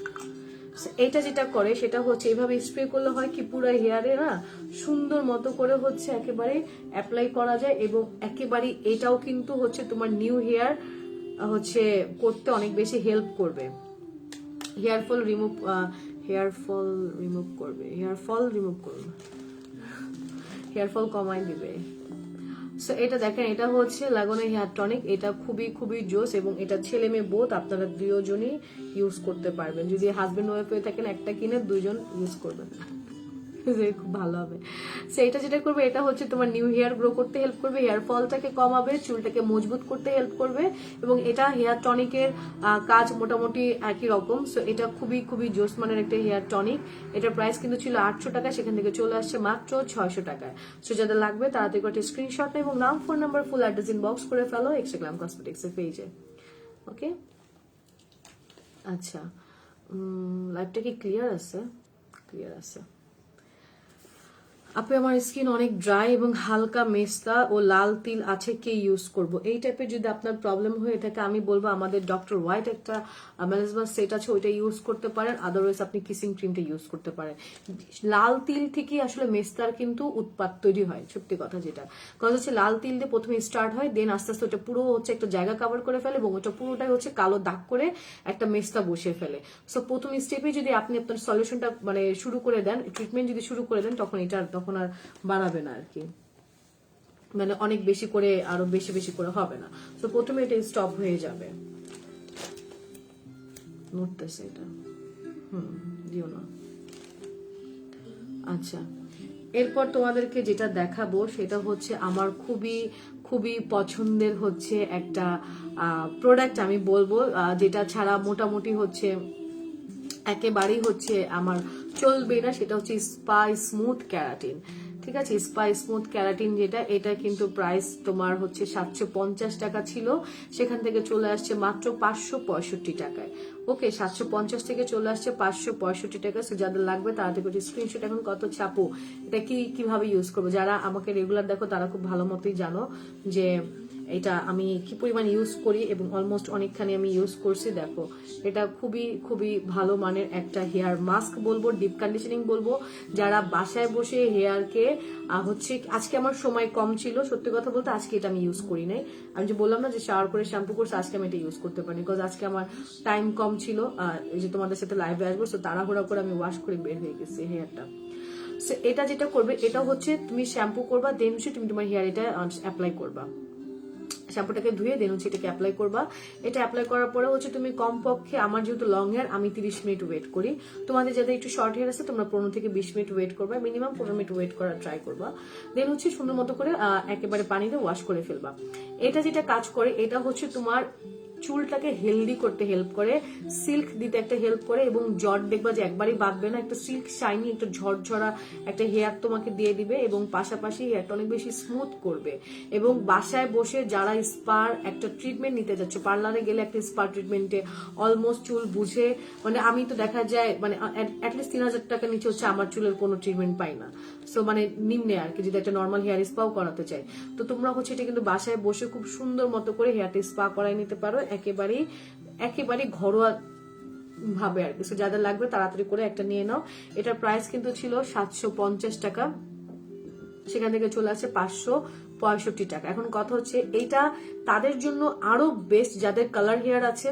এটা যেটা করে সেটা হচ্ছে এইভাবে স্প্রে করলে হয় কি, পুরো হেয়ারে না সুন্দর মতো করে হচ্ছে একেবারে অ্যাপ্লাই করা যায়, এবং একেবারে এটাও কিন্তু হচ্ছে তোমার নিউ হেয়ার হচ্ছে করতে অনেক বেশি হেল্প করবে। হেয়ার ফল রিমুভ করবে, হেয়ার ফল কমাই দিবে। সো এটা দেখেন, এটা হচ্ছে লাগোনা হেয়ার টনিক। এটা খুবই খুবই জোস, এবং এটা ছেলে মেয়ে বোথ আপনারা দুজনই ইউজ করতে পারবেন। যদি হাজবেন্ড ওয়াইফ হয়ে থাকেন, একটা কিনে দুইজন ইউজ করবেন, খুব ভালো হবে। সো এটা যেটা করবে, এটা হচ্ছে তোমার নিউ হেয়ার গ্রো করতে হেল্প করবে, হেয়ার ফলটাকে কমাবে, চুলটাকে মজবুত করতে হেল্প করবে, এবং এটা হেয়ার টনিকের কাজ মোটামুটি একই রকম। সো এটা খুবই খুবই জোস মানের একটা হেয়ার টনিক। এটার প্রাইস কিন্তু ছিল 800 টাকা, সেখান থেকে চলে আসছে মাত্র 600 টাকায়। সো যাদের লাগবে তাড়াতাড়ি একটা স্ক্রিনশট নেই এবং নাম, phone number, full address inbox করে ফেলো ইনস্টাগ্রাম কসমেটিক্স এর পেজে। ওকে, আচ্ছা, লাইভটা কি ক্লিয়ার আছে? ক্লিয়ার আছে। আপনি আমার স্কিন অনেক ড্রাই এবং হালকা মেস্তা ও লাল তিল আছে, কে ইউজ করব? এই টাইপের যদি আপনার প্রবলেম হয়ে থাকে আমি বলবো আমাদের ডক্টর হোয়াইট একটা মেলাজমা সেট আছে, ওইটা ইউজ করতে পারেন। আদারওয়াইজ আপনি কিসিং ক্রিমটা ইউজ করতে পারেন। লাল তিল থেকে আসলে মেস্তার কিন্তু উৎপাদ তৈরি হয়, সত্যি কথা যেটা। কারণ হচ্ছে লাল তিল দিয়ে প্রথমে স্টার্ট হয়, দেন আস্তে আস্তে ওটা পুরো হচ্ছে একটা জায়গা কভার করে ফেলে এবং ওটা পুরোটাই হচ্ছে কালো দাগ করে একটা মেস্তা বসে ফেলে। সো প্রথম স্টেপে যদি আপনি আপনার সলিউশনটা মানে শুরু করে দেন, ট্রিটমেন্ট যদি শুরু করে দেন, তখন এটা তখন আর বাড়াবে না আর কি, মানে অনেক বেশি করে আরো বেশি বেশি করে হবে না। তো প্রথমে এটা স্টপ হয়ে যাবে। নড়তেছে এটা, দিও না। আচ্ছা, এরপর তোমাদেরকে যেটা দেখাবো সেটা হচ্ছে আমার খুবই খুবই পছন্দের হচ্ছে একটা প্রোডাক্ট আমি বলবো, যেটা ছাড়া মোটামুটি হচ্ছে একেবারেই হচ্ছে আমার চলবে না, সেটা হচ্ছে স্পা স্মুথ ক্যারাটিন। ঠিক আছে, স্পা স্মুথ ক্যারাটিন যেটা, এটা কিন্তু প্রাইস তোমার হচ্ছে 750 টাকা ছিল, সেখান থেকে চলে আসছে মাত্র 565 টাকায়। ওকে, 750 থেকে চলে আসছে 565 টাকা। সো যাদের লাগবে তাড়াতাড়ি স্ক্রিনশট এখন কত চাপো, এটা কিভাবে ইউজ করবো। যারা আমাকে রেগুলার দেখো তারা খুব ভালো মতোই জানো যে এটা আমি কি পরিমাণ ইউজ করি এবং অলমোস্ট অনেকখানি আমি ইউজ করছি। দেখো, এটা খুবই খুবই ভালো মানের একটা হেয়ার মাস্ক বলবো, ডিপ কন্ডিশনিং বলবো। যারা বাসায় বসে হেয়ারকে হচ্ছে, আজকে আমার সময় কম ছিল, সত্যি কথা বলতে আজকে এটা আমি ইউজ করি নাই। আমি যে বললাম না যে শাওয়ার করে শ্যাম্পু করছি, আজকে আমি এটা ইউজ করতে পারি বিকজ আজকে আমার টাইম কম ছিল। এই যে তোমাদের সাথে লাইভে আসবো, তো তাড়াহুড়া করে আমি ওয়াশ করে বের হয়ে গেছি হেয়ারটা। এটা যেটা করবে, এটা হচ্ছে তুমি শ্যাম্পু করবা, দেন হচ্ছে তুমি তোমার হেয়ার এটা অ্যাপ্লাই করবা। শ্যাম্পুটাকে ধুয়ে দেন হচ্ছে এটাকে অ্যাপ্লাই করবা। এটা অ্যাপ্লাই করার পরে হচ্ছে তুমি কমপক্ষে, আমার যেহেতু লং হেয়ার আমি 30 মিনিট ওয়েট করি, তোমাদের যাদের একটু শর্ট হেয়ার আছে তোমরা 15 থেকে 20 মিনিট ওয়েট করবা, মিনিমাম 15 মিনিট ওয়েট করার ট্রাই করবা। দেন হচ্ছে সুন্দর মতো করে একেবারে পানিতে ওয়াশ করে ফেলবা। এটা যেটা কাজ করে, এটা হচ্ছে তোমার চুলটাকে হেলদি করতে হেল্প করে, সিল্ক দিতে একটা হেল্প করে এবং জট দেখবা যে একবারই বাঁধবে না, একটা সিল্ক শাইনি একটা ঝরঝরা একটা হেয়ার তোমাকে দিয়ে দিবে এবং পাশাপাশি হেয়ারটা অনেক বেশি স্মুথ করবে। এবং বাসায় বসে যারা স্পার একটা ট্রিটমেন্ট নিতে যাচ্ছে, পার্লারে গেলে একটা স্পার ট্রিটমেন্টে অলমোস্ট চুল বুঝে, মানে আমি তো দেখা যায় মানে অ্যাটলিস্ট 3000 টাকা নিচে হচ্ছে আমার চুলের কোনো ট্রিটমেন্ট পাই না। সো মানে নিম্নে আর কি, যদি একটা নর্মাল হেয়ার স্পাও করাতে চাই, তো তোমরা হচ্ছে এটা কিন্তু বাসায় বসে খুব সুন্দর মতো করে হেয়ারটা স্পা করাই নিতে পারো, একেবারেই ঘরোয়া ভাবে আর কি। যাদের লাগবে তাড়াতাড়ি করে একটা নিয়ে নাও। এটার প্রাইস কিন্তু ছিল 750 টাকা, সেখান থেকে চলে আসছে 565 টাকা। এখন কথা হচ্ছে এইটা তাদের জন্য আরো বেস্ট যাদের কালার হেয়ার আছে,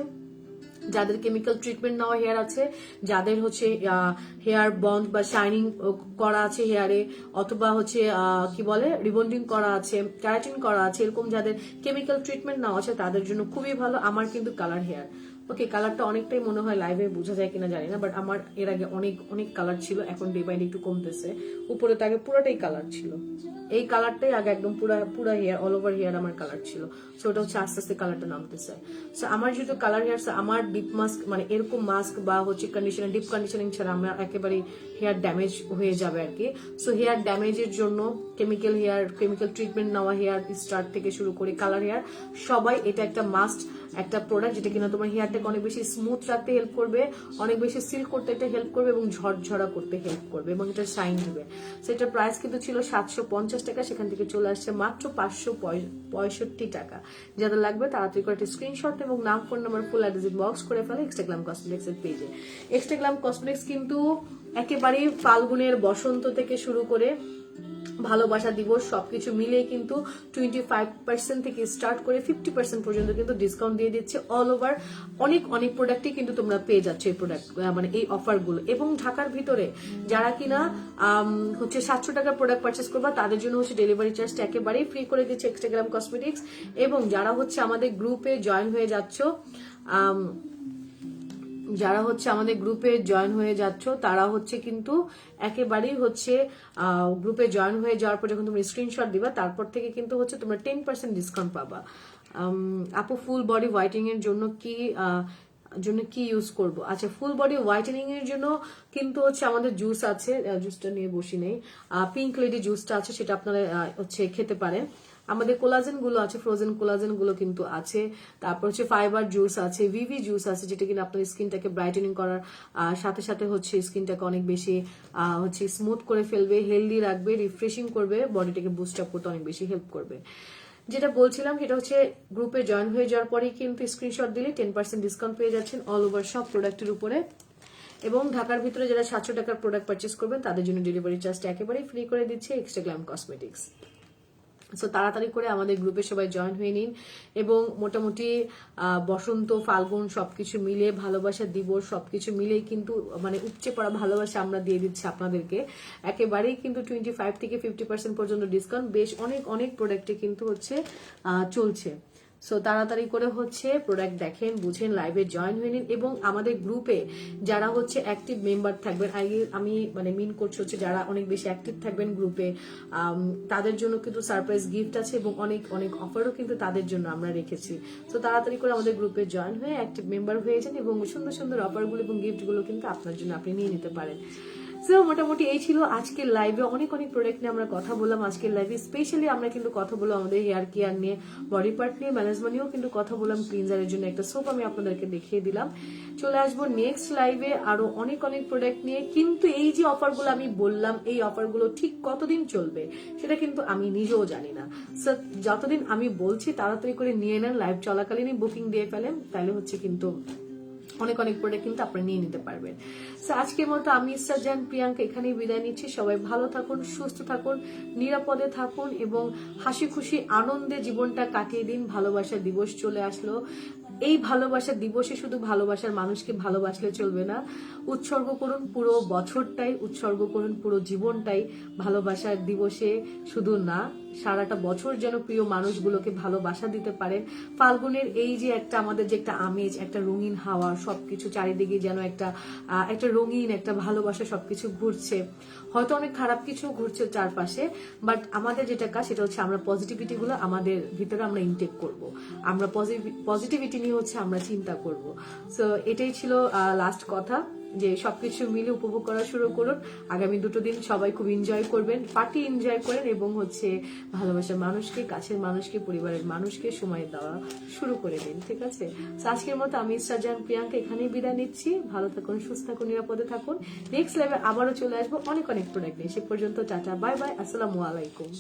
যাদের কেমিক্যাল ট্রিটমেন্ট নেওয়া হেয়ার আছে, যাদের হচ্ছে হেয়ার বন্ড বা শাইনিং করা আছে হেয়ারে, অথবা হচ্ছে কি বলে রিবন্ডিং করা আছে, ক্যারাটিন করা আছে, এরকম যাদের কেমিক্যাল ট্রিটমেন্ট নেওয়া আছে তাদের জন্য খুবই ভালো। আমার কিন্তু কালার হেয়ার, ওকে, কালারটা অনেকটাই মনে হয় লাইভে বোঝা যায় কিনা জানি না, বাট আমার এর আগে অনেক অনেক কালার ছিল, এখন ডে বাই ডে একটু কমতেছে। উপরে তো আগে পুরোটাই কালার ছিল, এই কালারটাই আগে একদম পুরা হেয়ার অল ওভার হেয়ার আমার কালার ছিল। সো ওটা হচ্ছে আস্তে আস্তে কালারটা নামতেছে। সো আমার যেহেতু কালার হেয়ার, আমার ডিপ মাস্ক মানে এরকম মাস্ক বা হচ্ছে কন্ডিশনার, ডিপ কন্ডিশনিং ছাড়া আমার একেবারে হেয়ার ড্যামেজ হয়ে যাবে আর কি। সো হেয়ার ড্যামেজের জন্য কেমিক্যাল ট্রিটমেন্ট নেওয়া হেয়ার স্টার্ট থেকে শুরু করে কালার হেয়ার সবাই এটা একটা মাস্ট একটা প্রোডাক্ট, যেটা কিনা তোমার হেয়ারটাকে অনেক বেশি স্মুথ রাখতে হেল্প করবে, অনেক বেশি সিল্ক করতে এটা হেল্প করবে এবং ঝরঝরা করতে হেল্প করবে এবং এটা শাইন দিবে। সেটার প্রাইস কিন্তু ছিল 750 টাকা, সেখান থেকে চলে আসছে মাত্র 565 টাকা। যাদের লাগবে তাড়াতাড়ি করে একটা স্ক্রিনশট এবং নাম, phone number, full address box করে ফেলে এক্সট্রাগ্লাম কসমেটিক্স এর পেজে। এক্সট্রাগ্লাম কসমেটিক্স কিন্তু একেবারেই ফাল্গুনের বসন্ত থেকে শুরু করে ভালোবাসা দিবস সবকিছু মিলিয়ে কিন্তু 25% থেকে স্টার্ট করে 50% পর্যন্ত কিন্তু ডিসকাউন্ট দিয়ে দিচ্ছে অল ওভার। অনেক অনেক প্রোডাক্টই কিন্তু তোমরা পেয়ে যাচ্ছ এই প্রোডাক্ট মানে এই অফার গুলো। এবং ঢাকার ভিতরে যারা কিনা হচ্ছে 700 টাকার প্রোডাক্ট পারচেস করবা তাদের জন্য হচ্ছে ডেলিভারি চার্জটা একেবারেই ফ্রি করে দিচ্ছে এক্সট্রাগ্রাম কসমেটিক্স। এবং যারা হচ্ছে আমাদের গ্রুপে জয়েন হয়ে যাচ্ছ, আমাদের গ্রুপে জয়েন হয়ে যাচ্ছ তারা হচ্ছে কিন্তু একেবারেই হচ্ছে গ্রুপে জয়েন হয়ে যাওয়ার পর যখন তুমি স্ক্রিনশট দিবা তারপর থেকে কিন্তু হচ্ছে তোমরা 10% ডিসকাউন্ট পাবা। আপু ফুল বডি হোয়াইটেনিং এর জন্য কি ইউজ করব? আচ্ছা, ফুল বডি হোয়াইটেনিং এর জন্য কিন্তু হচ্ছে আমাদের জুস আছে, জুসটা নিয়ে বসি নেই, পিঙ্ক লেডি জুসটা আছে, সেটা আপনারা হচ্ছে খেতে পারেন। আমাদের কোলাজেন গুলো আছে, ফ্রোজেন কোলাজেন গুলো কিন্তু আছে। তারপর হচ্ছে ফাইবার জুস আছে, ভিভি জুস আছে, যেটা কিনা আপনার স্কিনটাকে ব্রাইটেনিং করার সাথে সাথে হচ্ছে স্কিনটাকে অনেক বেশি হচ্ছে স্মুথ করে ফেলবে, হেলদি রাখবে, রিফ্রেশিং করবে, বডিটাকে বুস্ট আপ করতে অনেক বেশি হেল্প করবে। যেটা বলছিলাম সেটা হচ্ছে গ্রুপে জয়েন হয়ে যাওয়ার পরেই কিন্তু স্ক্রিনশট দিলে 10% ডিসকাউন্ট পেয়ে যাচ্ছেন অল ওভার সব প্রোডাক্টের উপরে। এবং ঢাকার ভিতরে যারা 700 টাকার প্রোডাক্ট পারচেস করবেন তাদের জন্য ডেলিভারি চার্জটা একেবারেই ফ্রি করে দিচ্ছে এক্সট্রা গ্ল্যাম কসমেটিক্স। সো তাড়াতাড়ি করে আমাদের গ্রুপে সবাই জয়েন হয়ে নিন। এবং মোটামুটি বসন্ত, ফাল্গুন সবকিছু মিলে, ভালোবাসা দিবস সবকিছু মিলেই কিন্তু মানে উপচে পড়া ভালোবাসা আমরা দিয়ে দিচ্ছি আপনাদেরকে। একেবারেই কিন্তু 25 থেকে 50% পর্যন্ত ডিসকাউন্ট বেশ অনেক অনেক প্রোডাক্টে কিন্তু হচ্ছে চলছে। সো তাড়াতাড়ি করে হচ্ছে প্রোডাক্ট দেখেন, বুঝেন, লাইভে জয়েন হয়ে নিন। এবং আমাদের গ্রুপে যারা হচ্ছে অ্যাক্টিভ মেম্বার থাকবেন, আমি মানে মিন করছি হচ্ছে যারা অনেক বেশি অ্যাক্টিভ থাকবেন গ্রুপে, তাদের জন্য কিন্তু সারপ্রাইজ গিফট আছে এবং অনেক অনেক অফারও কিন্তু তাদের জন্য আমরা রেখেছি। তো তাড়াতাড়ি করে আমাদের গ্রুপে জয়েন হয়ে অ্যাক্টিভ মেম্বার হয়ে যান এবং সুন্দর সুন্দর অফারগুলো এবং গিফটগুলো কিন্তু আপনার জন্য আপনি নিয়ে নিতে পারেন। সো মোটামুটি এই ছিল আজকের লাইভে। অনেক অনেক প্রোডাক্ট নিয়ে আমরা কথা বললাম আজকের লাইভে। স্পেশালি আমরা কিন্তু কথা বললাম আমাদের হেয়ার কেয়ার নিয়ে, বডি পার্ট নিয়ে, ম্যানেজমেন্ট নিয়েও কিন্তু কথা বললাম। ক্লিনজারের জন্য একটা সোপ আমি আপনাদেরকে দেখিয়ে দিলাম। চলে আসবো নেক্সট লাইভে আরো অনেক অনেক প্রোডাক্ট নিয়ে। কিন্তু এই যে অফারগুলো আমি বললাম, এই অফারগুলো ঠিক কতদিন চলবে সেটা কিন্তু আমি নিজেও জানি না। সো যতদিন আমি বলছি তাড়াতাড়ি করে নিয়ে নেন, লাইভ চলাকালীনই বুকিং দিয়ে ফেলেন, তাহলে হচ্ছে কিন্তু অনেক অনেক প্রোডাক্ট কিন্তু আপনারা নিয়ে নিতে পারবেন। সো আজকের মতো আমি ইসরাজান প্রিয়াঙ্কা এখানেই বিদায় নিচ্ছি। সবাই ভালো থাকুন, সুস্থ থাকুন, নিরাপদে থাকুন এবং হাসি খুশি আনন্দে জীবনটা কাটিয়ে দিন। ভালোবাসা দিবস চলে আসলো। এই ভালোবাসা দিবসে শুধু ভালোবাসার মানুষকে ভালোবাসলে চলবে না, উৎসর্গ করুন পুরো বছরটাই, উৎসর্গ করুন পুরো জীবনটাই ভালোবাসার দিবসে। শুধু না, সারাটা বছর যেন প্রিয় মানুষগুলোকে ভালোবাসা দিতে পারেন। ফাল্গুনের এই যে একটা আমাদের যে একটা আমেজ, একটা রঙিন হাওয়া, সবকিছু চারিদিকে যেন একটা রঙিন একটা ভালোবাসা সবকিছু ঘুরছে। হয়তো অনেক খারাপ কিছু ঘুরছে চারপাশে, বাট আমাদের যেটা কাজ সেটা হচ্ছে আমরা পজিটিভিটি গুলো আমাদের ভিতরে আমরা ইনটেক করব। আমরা পজিটিভিটি নিয়ে হচ্ছে আমরা চিন্তা করব। সো এটাই ছিল লাস্ট কথা, যে সবকিছু মিলে উপভোগ করা শুরু করুন। আগামী 2 দিন সবাই খুব এনজয় করবেন, পার্টি এনজয় করেন এবং হচ্ছে ভালোবাসার মানুষকে, কাছের মানুষকে, পরিবারের মানুষকে সময় দেওয়া শুরু করে দিন। ঠিক আছে? আজকের মতো আমি ইসরাজান প্রিয়াঙ্কা এখানেই বিদায় নিচ্ছি। ভালো থাকুন, সুস্থ থাকুন, নিরাপদে থাকুন। নেক্সট লাইভে আবারও চলে আসবো অনেক অনেক প্রোডাক্ট নিয়ে। সে পর্যন্ত টাটা, বাই বাই, আসসালামু আলাইকুম।